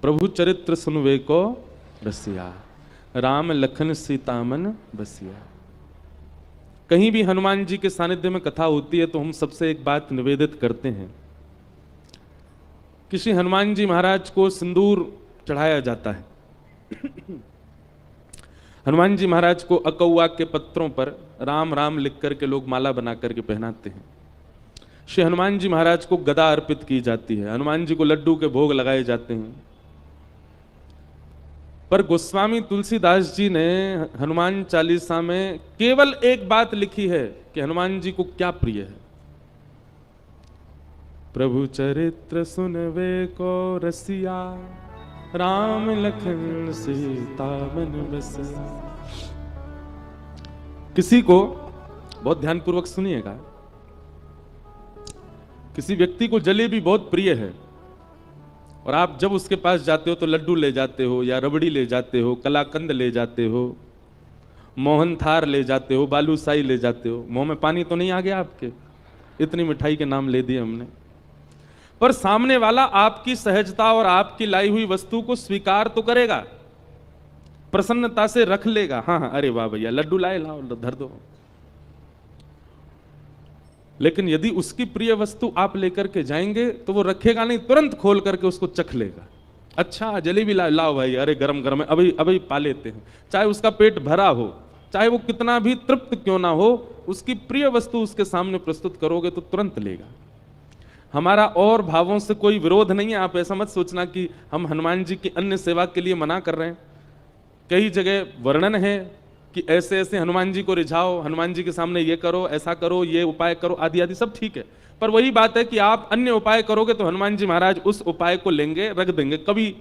प्रभु चरित्र सुनवे को रसिया, राम लखन सीता मन बसिया। कहीं भी हनुमान जी के सानिध्य में कथा होती है तो हम सबसे एक बात निवेदित करते हैं। किसी हनुमान जी महाराज को सिंदूर चढ़ाया जाता है। हनुमान जी महाराज को अकौआ के पत्रों पर राम राम लिख करके लोग माला बना करके पहनाते हैं। श्री हनुमान जी महाराज को गदा अर्पित की जाती है। हनुमान जी को लड्डू के भोग लगाए जाते हैं। पर गोस्वामी तुलसीदास जी ने हनुमान चालीसा में केवल एक बात लिखी है कि हनुमान जी को क्या प्रिय है। प्रभु चरित्र सुनवे को रसिया, राम लखन सीता मन बसिया। किसी को, बहुत ध्यानपूर्वक सुनिएगा, किसी व्यक्ति को जलेबी बहुत प्रिय है और आप जब उसके पास जाते हो तो लड्डू ले जाते हो या रबड़ी ले जाते हो, कलाकंद ले जाते हो, मोहन थार ले जाते हो, बालूशाही ले जाते हो। मुंह में पानी तो नहीं आ गया आपके? इतनी मिठाई के नाम ले दिए हमने। पर सामने वाला आपकी सहजता और आपकी लाई हुई वस्तु को स्वीकार तो करेगा, प्रसन्नता से रख लेगा। हाँ हाँ, अरे वाह भैया लड्डू लाए, लाओ धर दो। लेकिन यदि उसकी प्रिय वस्तु आप लेकर के जाएंगे तो वो रखेगा नहीं, तुरंत खोल करके उसको चख लेगा। अच्छा जलेबी लाओ भाई, अरे गरम गरम है, अभी अभी पा लेते हैं। चाहे उसका पेट भरा हो, चाहे वो कितना भी तृप्त क्यों ना हो, उसकी प्रिय वस्तु उसके सामने प्रस्तुत करोगे तो तुरंत लेगा। हमारा और भावों से कोई विरोध नहीं है। आप ऐसा मत सोचना कि हम हनुमान जी की अन्य सेवा के लिए मना कर रहे हैं। कई जगह वर्णन है कि ऐसे ऐसे हनुमान जी को रिझाओ, हनुमान जी के सामने ये करो, ऐसा करो, ये उपाय करो, आदि आदि सब ठीक है। पर वही बात है कि आप अन्य उपाय करोगे तो हनुमान जी महाराज उस उपाय को लेंगे, रख देंगे। कभी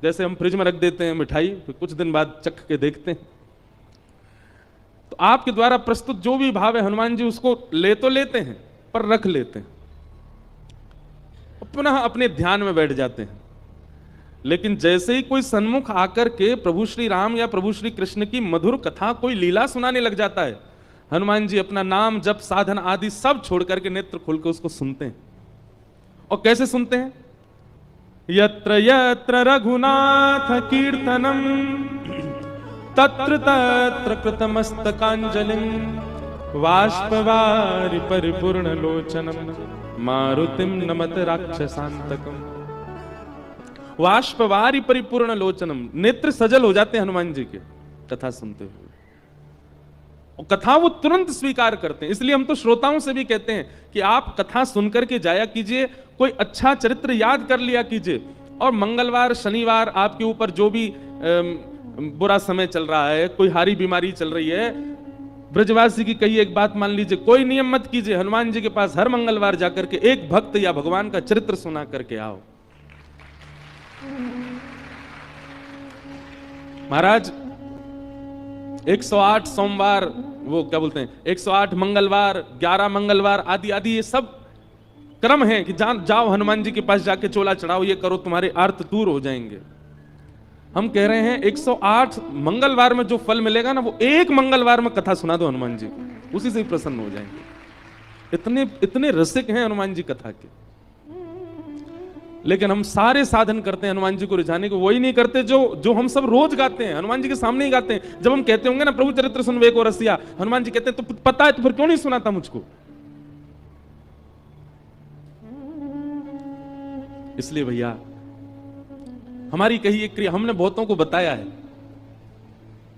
जैसे हम फ्रिज में रख देते हैं मिठाई, फिर कुछ दिन बाद चख के देखते हैं। तो आपके द्वारा प्रस्तुत जो भी भाव है हनुमान जी उसको ले तो लेते हैं पर रख लेते हैं, पुनः अपने ध्यान में बैठ जाते हैं। लेकिन जैसे ही कोई सन्मुख आकर के प्रभु श्री राम या प्रभु श्री कृष्ण की मधुर कथा, कोई लीला सुनाने लग जाता है, हनुमान जी अपना नाम जप साधन आदि सब छोड़ करके नेत्र खोल के उसको सुनते हैं। और कैसे सुनते हैं? यत्र यत्र रघुनाथ कीर्तनम तत्र तत्र कृतमस्तकांजलिं बाष्पवारि परिपूर्ण लोचनम मारुतिम नमत राक्षसांतकम। बाष्पवारि परिपूर्ण लोचनम, नेत्र सजल हो जाते हैं हनुमान जी के कथा सुनते हुए। और कथा वो तुरंत स्वीकार करते हैं। इसलिए हम तो श्रोताओं से भी कहते हैं कि आप कथा सुनकर के जाया कीजिए, कोई अच्छा चरित्र याद कर लिया कीजिए। और मंगलवार शनिवार आपके ऊपर जो भी बुरा समय चल रहा है, कोई हारी बीमारी चल रही है, ब्रजवासी की कही एक बात मान लीजिए, कोई नियम मत कीजिए, हनुमान जी के पास हर मंगलवार जाकर के एक भक्त या भगवान का चरित्र सुना करके आओ। महाराज 108 सोमवार, वो क्या बोलते हैं, 108 मंगलवार, 11 मंगलवार आदि आदि, ये सब क्रम है कि जाओ हनुमान जी के पास जाके चोला चढ़ाओ, ये करो, तुम्हारे आर्त दूर हो जाएंगे। हम कह रहे हैं 108 मंगलवार में जो फल मिलेगा ना, वो एक मंगलवार में कथा सुना दो हनुमान जी की, उसी से ही प्रसन्न हो जाएंगे। इतने इतने रसिक हैं हनुमान जी कथा के। लेकिन हम सारे साधन करते हैं हनुमान जी को रिझाने को, वही नहीं करते जो हम सब रोज गाते हैं, हनुमान जी के सामने ही गाते हैं। जब हम कहते होंगे ना प्रभु चरित्र सुनवे को रसिया, हनुमान जी कहते हैं तो पता है तो फिर क्यों नहीं सुनाता मुझको? इसलिए भैया हमारी कही एक क्रिया, हमने बहुतों को बताया है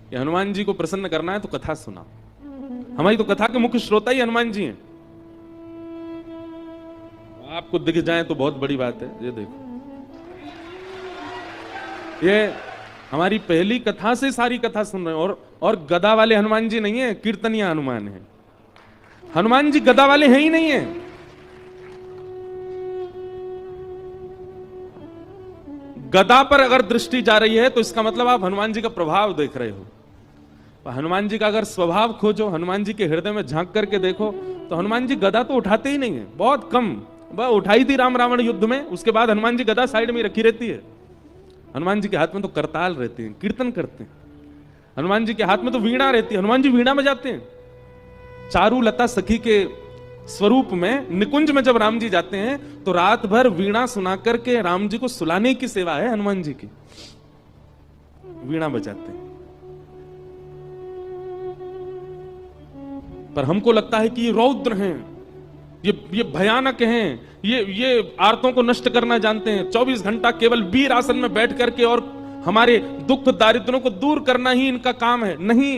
कि हनुमान जी को प्रसन्न करना है तो कथा सुना। हमारी तो कथा के मुख्य श्रोता ही हनुमान जी हैं। आपको दिख जाए तो बहुत बड़ी बात है। ये देखो, ये हमारी पहली कथा से सारी कथा सुन रहे हैं। और गदा वाले हनुमान जी नहीं है, कीर्तनिया हनुमान है। हनुमान जी गदा वाले हैं ही नहीं है। गदा पर अगर दृष्टि जा रही है तो इसका मतलब आप हनुमान जी का प्रभाव देख रहे हो। हनुमान जी का अगर स्वभाव खोजो, हनुमान जी के हृदय में झांक करके देखो, तो हनुमान जी गदा तो उठाते ही नहीं है, बहुत कम। वह उठाई थी राम रावण युद्ध में, उसके बाद हनुमान जी गदा साइड में रखी रहती है। हनुमान जी के हाथ में तो करताल रहते हैं, कीर्तन करते हैं। हनुमान जी के हाथ में तो वीणा रहती है, हनुमान जी वीणा बजाते हैं। चारू लता सखी के स्वरूप में, निकुंज में जब राम जी जाते हैं तो रात भर वीणा सुना करके राम जी को सुलाने की सेवा है हनुमान जी की। वीणा बजाते हैं। पर हमको लगता है कि ये रौद्र हैं, ये भयानक हैं, ये आर्तों को नष्ट करना जानते हैं। 24 घंटा केवल वीर आसन में बैठ करके और हमारे दुख दारिद्र्यों को दूर करना ही इनका काम है। नहीं,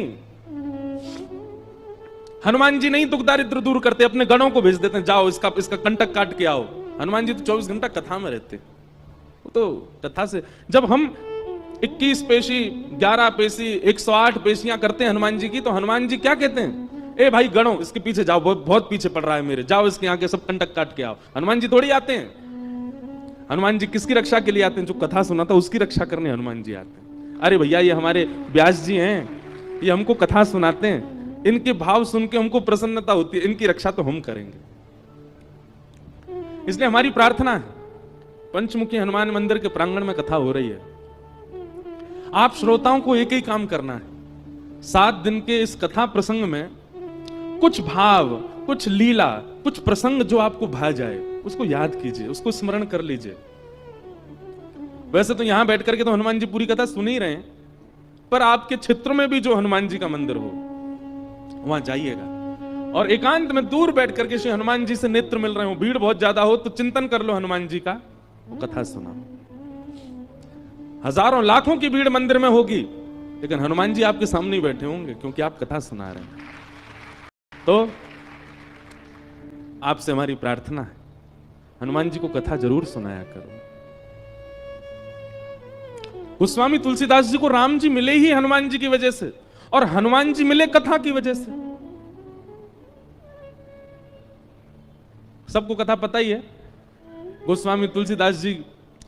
हनुमान जी नहीं दुख दारिद्र दूर करते, अपने गणों को भेज देते हैं, जाओ इसका कंटक काट के आओ। हनुमान जी तो 24 घंटा कथा में रहते। वो तो कथा से जब हम 21 पेशी 11 पेशी 108 पेशियां करते हैं हनुमान जी की, तो हनुमान जी क्या कहते हैं? ए भाई गणों, इसके पीछे जाओ, बहुत पीछे पड़ रहा है मेरे, जाओ इसके यहाँ के सब कंटक काट के आओ। हनुमान जी थोड़ी आते हैं। हनुमान जी किसकी रक्षा के लिए आते हैं? जो कथा सुनाता उसकी रक्षा करने हनुमान जी आते हैं। अरे भैया, ये हमारे व्यास जी हैं, ये हमको कथा सुनाते हैं, इनके भाव सुन के हमको प्रसन्नता होती है, इनकी रक्षा तो हम करेंगे। इसलिए हमारी प्रार्थना है, पंचमुखी हनुमान मंदिर के प्रांगण में कथा हो रही है, आप श्रोताओं को एक ही काम करना है। 7 दिन के इस कथा प्रसंग में कुछ भाव, कुछ लीला, कुछ प्रसंग जो आपको भा जाए, उसको याद कीजिए, उसको स्मरण कर लीजिए। वैसे तो यहां बैठ करके तो हनुमान जी पूरी कथा सुन ही रहे हैं, पर आपके क्षेत्र में भी जो हनुमान जी का मंदिर हो वहां जाइएगा और एकांत में दूर बैठ करके श्री हनुमान जी से नेत्र मिल रहे हो, भीड़ बहुत ज्यादा हो तो चिंतन कर लो हनुमान जी का, वो कथा सुना। हजारों लाखों की भीड़ मंदिर में होगी, लेकिन हनुमान जी आपके सामने ही बैठे होंगे, क्योंकि आप कथा सुना रहे हैं। तो आपसे हमारी प्रार्थना है, हनुमान जी को कथा जरूर सुनाया करो। गोस्वामी तुलसीदास जी को राम जी मिले ही हनुमान जी की वजह से, और हनुमान जी मिले कथा की वजह से। सबको कथा पता ही है। गोस्वामी तुलसीदास जी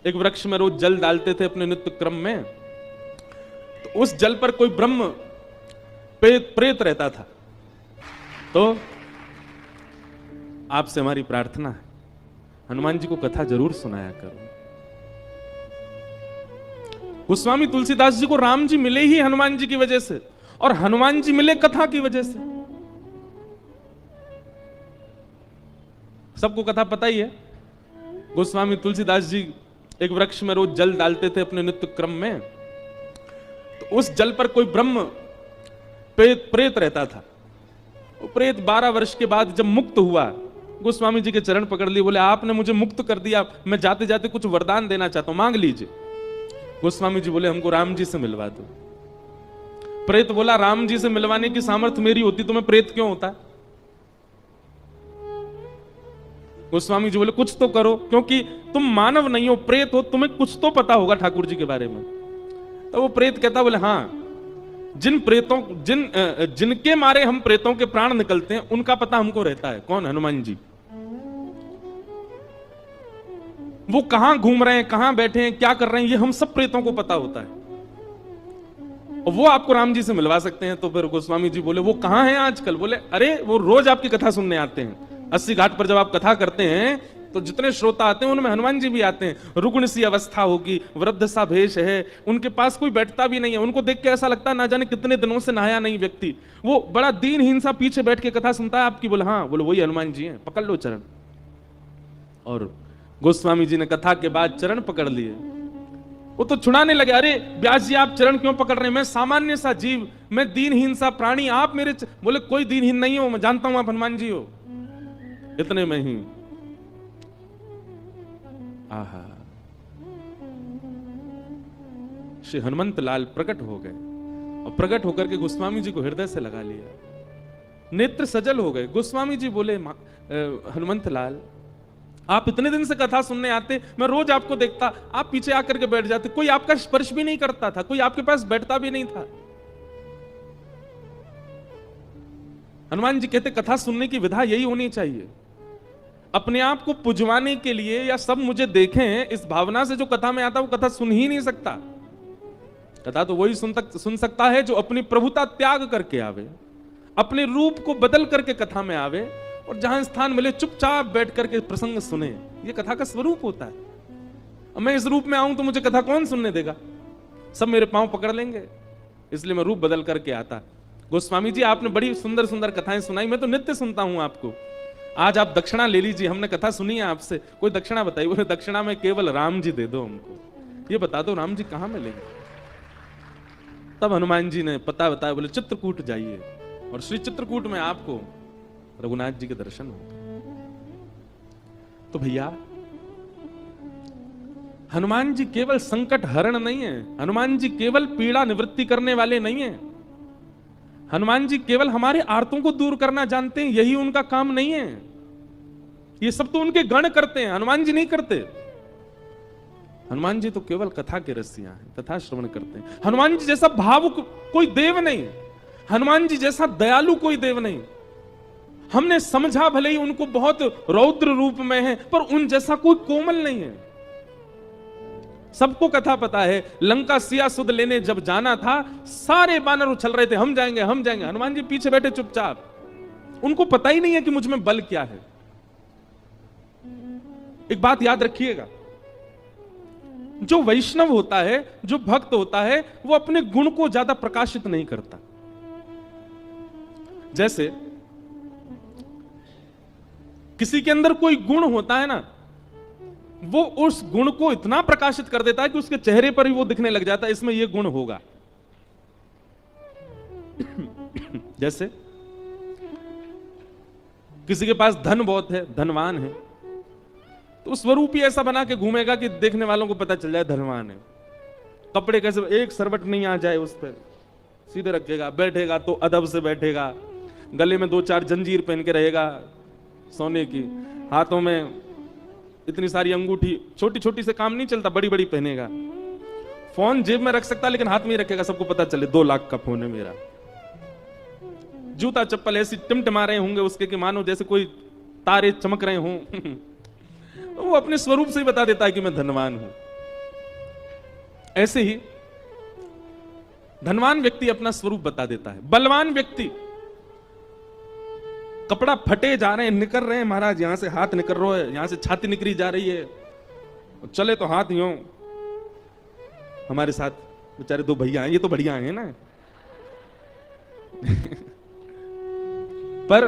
एक वृक्ष में रोज जल डालते थे अपने नित्य क्रम में, तो उस जल पर कोई ब्रह्म प्रेत रहता था। तो आपसे हमारी प्रार्थना है, हनुमान जी को कथा जरूर सुनाया करो। गोस्वामी तुलसीदास जी को राम जी मिले ही हनुमान जी की वजह से, और हनुमान जी मिले कथा की वजह से। सबको कथा पता ही है। गोस्वामी तुलसीदास जी एक वृक्ष में रोज जल डालते थे अपने नित्य क्रम में, तो उस जल पर कोई ब्रह्म प्रेत रहता था। वो प्रेत 12 वर्ष के बाद जब मुक्त हुआ, गोस्वामी जी के चरण पकड़ लिए, बोले आपने मुझे मुक्त कर दिया, मैं जाते जाते कुछ वरदान देना चाहता हूं, मांग लीजिए। गोस्वामी जी बोले हमको राम जी से मिलवा दो। प्रेत बोला राम जी से मिलवाने की सामर्थ्य मेरी होती तो मैं प्रेत क्यों होता? गोस्वामी जी बोले कुछ तो करो, क्योंकि तुम मानव नहीं हो, प्रेत हो, तुम्हें कुछ तो पता होगा ठाकुर जी के बारे में। तो वो प्रेत कहता, बोले हाँ, जिनके मारे हम प्रेतों के प्राण निकलते हैं उनका पता हमको रहता है। कौन? हनुमान जी। वो कहां घूम रहे हैं, कहां बैठे हैं, क्या कर रहे हैं, ये हम सब प्रेतों को पता होता है, और वो आपको राम जी से मिलवा सकते हैं। तो फिर गोस्वामी जी बोले वो कहां हैं आजकल? बोले अरे वो रोज आपकी कथा सुनने आते हैं। 80 घाट पर जब आप कथा करते हैं तो जितने श्रोता आते हैं उनमें हनुमान जी भी आते हैं। रुग्ण सी अवस्था होगी, वृद्ध सा भेष है, उनके पास कोई बैठता भी नहीं है, उनको देख के ऐसा लगता है ना जाने कितने दिनों से नहाया नहीं व्यक्ति, वो बड़ा दीनहीन सा पीछे बैठ के कथा सुनता है आपकी। बोले हाँ, बोले वही हनुमान जी हैं, पकड़ लो चरण। और गोस्वामी जी ने कथा के बाद चरण पकड़ लिए। वो तो छुड़ाने लगे, अरे व्यास जी आप चरण क्यों पकड़ रहे हैं, मैं सामान्य सा जीव, मैं दीनहीन सा प्राणी, आप मेरे बोले कोई दीनहीन नहीं हो, मैं जानता हूं आप हनुमान जी हो। इतने में ही आहा, श्री हनुमंत लाल प्रकट हो गए, और प्रकट होकर के गोस्वामी जी को हृदय से लगा लिया, नेत्र सजल हो गए। गोस्वामी जी बोले हनुमंत लाल, आप इतने दिन से कथा सुनने आते, मैं रोज आपको देखता, आप पीछे आकर के बैठ जाते, कोई आपका स्पर्श भी नहीं करता था, कोई आपके पास बैठता भी नहीं था। हनुमान जी कहते कथा सुनने की विधा यही होनी चाहिए। अपने आप को पुजवाने के लिए या सब मुझे देखें इस भावना से जो कथा में आता वो कथा सुन ही नहीं सकता। कथा तो वही सुन सकता है जो अपनी प्रभुता त्याग करके आवे, अपने रूप को बदल करके कथा में आवे, और जहां स्थान मिले चुपचाप बैठ करके प्रसंग सुने। ये कथा का स्वरूप होता है। अब मैं इस रूप में आऊं तो मुझे कथा कौन सुनने देगा? सब मेरे पांव पकड़ लेंगे, इसलिए मैं रूप बदल करके आता। गोस्वामी जी आपने बड़ी सुंदर सुंदर कथाएं सुनाई, मैं तो नित्य सुनता हूं आपको, आज आप दक्षिणा ले लीजिए, हमने कथा सुनी है आपसे, कोई दक्षिणा बताइए, बोले दक्षिणा में केवल राम जी दे दो हमको, ये बता दो राम जी कहां मिलेंगे। तब हनुमान जी ने पता बताया, बोले चित्रकूट जाइए, और श्री चित्रकूट में आपको रघुनाथ जी के दर्शन होंगे। तो भैया हनुमान जी केवल संकट हरण नहीं है, हनुमान जी केवल पीड़ा निवृत्ति करने वाले नहीं है, हनुमान जी केवल हमारे आर्तों को दूर करना जानते हैं, यही उनका काम नहीं है। ये सब तो उनके गण करते हैं, हनुमान जी नहीं करते। हनुमान जी तो केवल कथा के रसिया हैं, कथा श्रवण करते हैं। हनुमान जी जैसा भावुक कोई देव नहीं, हनुमान जी जैसा दयालु कोई देव नहीं। हमने समझा भले ही उनको बहुत रौद्र रूप में है, पर उन जैसा कोई कोमल नहीं है। सबको कथा पता है, लंका सिया सुध लेने जब जाना था, सारे बानर उछल रहे थे, हम जाएंगे हम जाएंगे, हनुमान जी पीछे बैठे चुपचाप। उनको पता ही नहीं है कि मुझ में बल क्या है। एक बात याद रखिएगा, जो वैष्णव होता है, जो भक्त होता है, वो अपने गुण को ज्यादा प्रकाशित नहीं करता। जैसे किसी के अंदर कोई गुण होता है ना, वो उस गुण को इतना प्रकाशित कर देता है कि उसके चेहरे पर ही वो दिखने लग जाता है, इसमें ये गुण होगा। जैसे किसी के पास धन बहुत है, धनवान है, तो स्वरूप ही ऐसा बना के घूमेगा कि देखने वालों को पता चल जाए धनवान है। कपड़े कैसे, एक सरवट नहीं आ जाए उस पर, सीधे रखेगा, बैठेगा तो अदब से बैठेगा, गले में 2-4 जंजीर पहन के रहेगा सोने की, हाथों में इतनी सारी अंगूठी, छोटी छोटी से काम नहीं चलता, बड़ी बड़ी पहनेगा। फोन जेब में रख सकता लेकिन हाथ में ही रखेगा, सबको पता चले 2 लाख का फोन है मेरा। जूता चप्पल ऐसी टिमटिमा रहे होंगे उसके कि मानो जैसे कोई तारे चमक रहे हों। वो अपने स्वरूप से ही बता देता है कि मैं धनवान हूं। ऐसे ही धनवान व्यक्ति अपना स्वरूप बता देता है। बलवान व्यक्ति, कपड़ा फटे जा रहे हैं, निकल रहे हैं महाराज, यहां से हाथ निकल रहा है, यहां से छाती निकली जा रही है, चले तो हाथ यूं। हमारे साथ बेचारे 2 भैया हैं, ये तो बढ़िया हैं ना। पर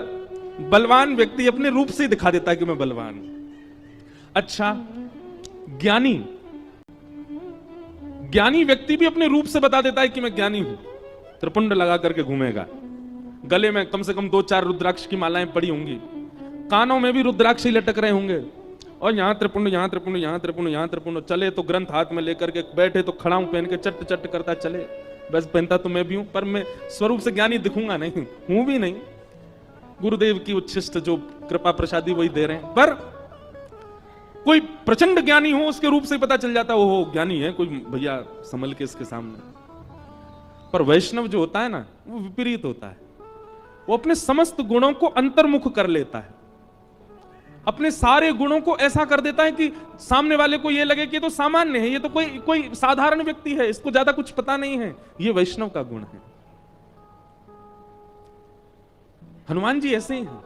बलवान व्यक्ति अपने रूप से दिखा देता है कि मैं बलवान हूं। अच्छा, ज्ञानी व्यक्ति भी अपने रूप से बता देता है कि मैं ज्ञानी हूं। त्रिपुंड लगा करके घूमेगा, गले में कम से कम 2-4 रुद्राक्ष की मालाएं पड़ी होंगी, कानों में भी रुद्राक्ष ही लटक रहे होंगे, और यहां त्रिपुंड, यहां त्रिपुंड, यहां त्रिपुंड, यहां त्रिपुंड। चले तो ग्रंथ हाथ में लेकर के, बैठे तो खड़ाऊं पहन के चट चट करता चले। बस पहनता तो मैं भी हूं, पर मैं स्वरूप से ज्ञानी दिखूंगा नहीं, हूं भी नहीं। गुरुदेव की उच्छिष्ट जो कृपा प्रसादी वही दे रहे हैं। पर कोई प्रचंड ज्ञानी हो, उसके रूप से पता चल जाता है वो ज्ञानी है, कोई भैया संभल के इसके सामने। पर वैष्णव जो होता है ना, वो विपरीत होता है। वो अपने समस्त गुणों को अंतर्मुख कर लेता है, अपने सारे गुणों को ऐसा कर देता है कि सामने वाले को ये लगे कि ये तो सामान्य है, ये तो कोई साधारण व्यक्ति है, इसको ज्यादा कुछ पता नहीं है। ये वैष्णव का गुण है। हनुमान जी ऐसे ही हैं।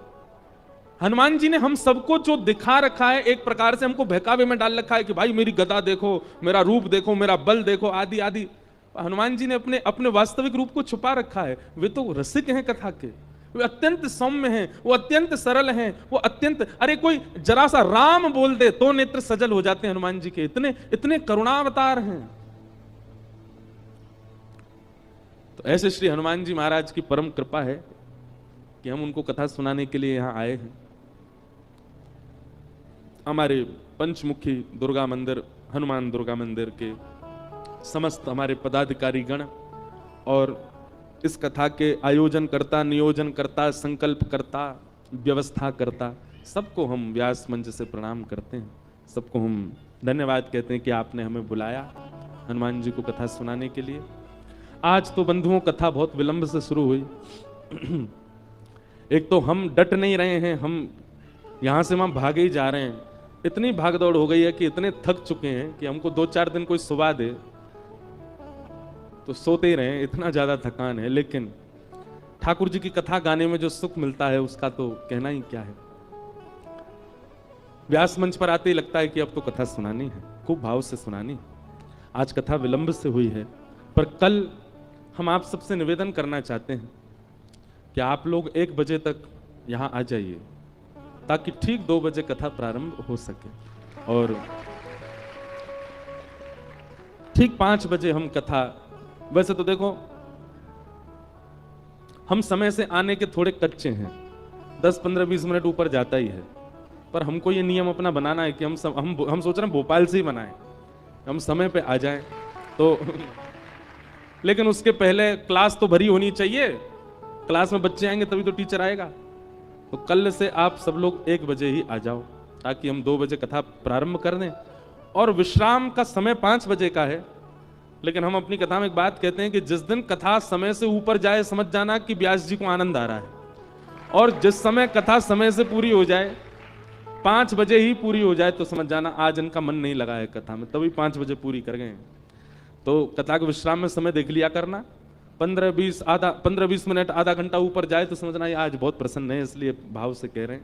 हनुमान जी ने हम सबको जो दिखा रखा है, एक प्रकार से हमको बहकावे में डाल रखा है कि भाई मेरी गदा देखो, मेरा रूप देखो, मेरा बल देखो, आदि आदि। हनुमान जी ने अपने अपने वास्तविक रूप को छुपा रखा है। वे तो रसिक हैं कथा के, वे अत्यंत सौम्य हैं, वो अत्यंत सरल हैं, वो अत्यंत, अरे कोई जरा सा राम बोल दे तो नेत्र सजल हो जाते हैं हनुमान जी के, इतने इतने करुणावतार हैं। तो ऐसे श्री हनुमान जी महाराज की परम कृपा है कि हम उनको कथा सुनाने के लिए यहां आए हैं। हमारे पंचमुखी दुर्गा मंदिर, हनुमान दुर्गा मंदिर के समस्त हमारे पदाधिकारी गण और इस कथा के आयोजन करता, नियोजन करता, संकल्प करता, व्यवस्था करता, सबको हम व्यास मंच से प्रणाम करते हैं। सबको हम धन्यवाद कहते हैं कि आपने हमें बुलाया हनुमान जी को कथा सुनाने के लिए। आज तो बंधुओं कथा बहुत विलंब से शुरू हुई। एक तो हम डट नहीं रहे हैं, हम यहां से वहां भागे ही जा रहे हैं। इतनी भागदौड़ हो गई है कि इतने थक चुके हैं कि हमको 2-4 दिन कोई सुबह दे तो सोते ही रहे, इतना ज्यादा थकान है। लेकिन ठाकुर जी की कथा गाने में जो सुख मिलता है उसका तो कहना ही क्या है। व्यास मंच पर आते ही लगता है कि अब तो कथा सुनानी है, खूब भाव से सुनानी। आज कथा विलंब से हुई है, पर कल हम आप सबसे निवेदन करना चाहते हैं कि आप लोग 1 बजे तक यहां आ जाइए। ताकि ठीक 2 बजे कथा प्रारंभ हो सके। और ठीक 5 बजे हम कथा, वैसे तो देखो हम समय से आने के थोड़े कच्चे हैं, 10, 15, 20 मिनट ऊपर जाता ही है, पर हमको ये नियम अपना बनाना है कि हम सोच रहे हैं भोपाल से ही बनाएं, हम समय पे आ जाएं। तो लेकिन उसके पहले क्लास तो भरी होनी चाहिए, क्लास में बच्चे आएंगे तभी तो टीचर आएगा। तो कल से आप सब लोग 1 बजे ही आ जाओ, ताकि हम 2 बजे कथा प्रारंभ कर दें। और विश्राम का समय 5 बजे का है, लेकिन हम अपनी कथा में एक बात कहते हैं कि जिस दिन कथा समय से ऊपर जाए, समझ जाना कि व्यास जी को आनंद आ रहा है, और जिस समय कथा समय से पूरी हो जाए, 5 बजे ही पूरी हो जाए, तो समझ जाना आज इनका मन नहीं लगा है कथा में, तभी 5 बजे पूरी कर गए। तो कथा के विश्राम में समय देख लिया करना, 15-20 मिनट, आधा घंटा ऊपर जाए तो समझना ये आज बहुत प्रसन्न है, इसलिए भाव से कह रहे हैं।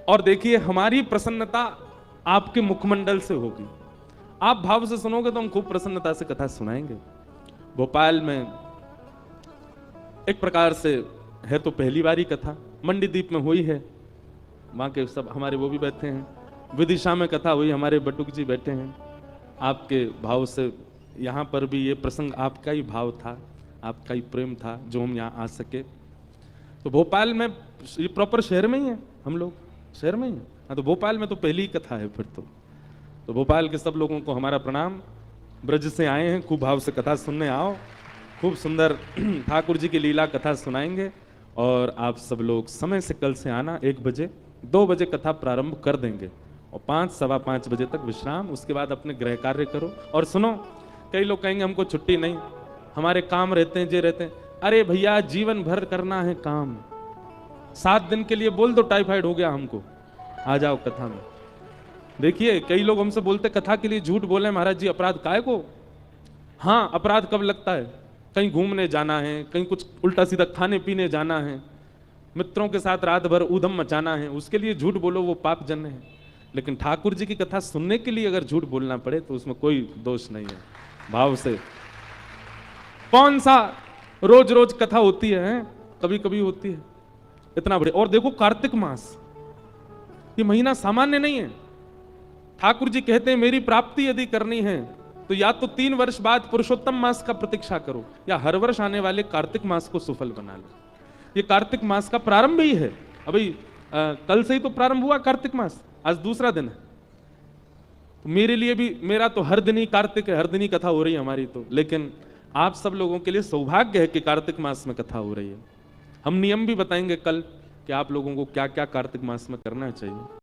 और देखिए हमारी प्रसन्नता आपके मुखमंडल से होगी, आप भाव से सुनोगे तो हम खूब प्रसन्नता से कथा सुनाएंगे। भोपाल में एक प्रकार से है तो पहली बारी कथा, मंडीदीप में हुई है, वहां के सब हमारे वो भी बैठे हैं, विदिशा में कथा हुई, हमारे बटुक जी बैठे हैं। आपके भाव से यहाँ पर भी ये प्रसंग आपका ही भाव था, आपका ही प्रेम था जो हम यहाँ आ सके। तो भोपाल में, ये प्रॉपर शहर में ही है, हम लोग शहर में ही हैं, हाँ, तो भोपाल में तो पहली ही कथा है फिर तो भोपाल के सब लोगों को हमारा प्रणाम। ब्रज से आए हैं, खूब भाव से कथा सुनने आओ, खूब सुंदर ठाकुर जी की लीला कथा सुनाएंगे। और आप सब लोग समय से कल से आना, 1 बजे, 2 बजे कथा प्रारंभ कर देंगे और 5, सवा 5 बजे तक विश्राम, उसके बाद अपने गृह कार्य करो। और सुनो, कई लोग कहेंगे हमको छुट्टी नहीं, हमारे काम रहते हैं, जे रहते हैं। अरे भैया जीवन भर करना है काम, 7 दिन के लिए बोल दो टाइफाइड हो गया हमको, आ जाओ कथा में। देखिए कई लोग हमसे बोलते कथा के लिए झूठ बोले महाराज जी, अपराध काहे को? हाँ, अपराध कब लगता है? कहीं घूमने जाना है, कहीं कुछ उल्टा सीधा खाने पीने जाना है, मित्रों के साथ रात भर ऊधम मचाना है, उसके लिए झूठ बोलो, वो पाप जन्य है। लेकिन ठाकुर जी की कथा सुनने के लिए अगर झूठ बोलना पड़े तो उसमें कोई दोष नहीं है। भाव से, कौन सा रोज रोज कथा होती है? कभी कभी होती है, इतना बड़े। और देखो कार्तिक मास, ये महीना सामान्य नहीं है। ठाकुर जी कहते हैं मेरी प्राप्ति यदि करनी है तो या तो 3 वर्ष बाद पुरुषोत्तम मास का प्रतीक्षा करो, या हर वर्ष आने वाले कार्तिक मास को सुफल बना लो। ये कार्तिक मास का प्रारंभ ही है, अभी कल से ही तो प्रारंभ हुआ कार्तिक मास, आज दूसरा दिन है। तो मेरे लिए भी, मेरा तो हर दिन ही कार्तिक है, हर दिन ही कथा हो रही है हमारी तो, लेकिन आप सब लोगों के लिए सौभाग्य है कि कार्तिक मास में कथा हो रही है। हम नियम भी बताएंगे कल कि आप लोगों को क्या क्या कार्तिक मास में करना चाहिए।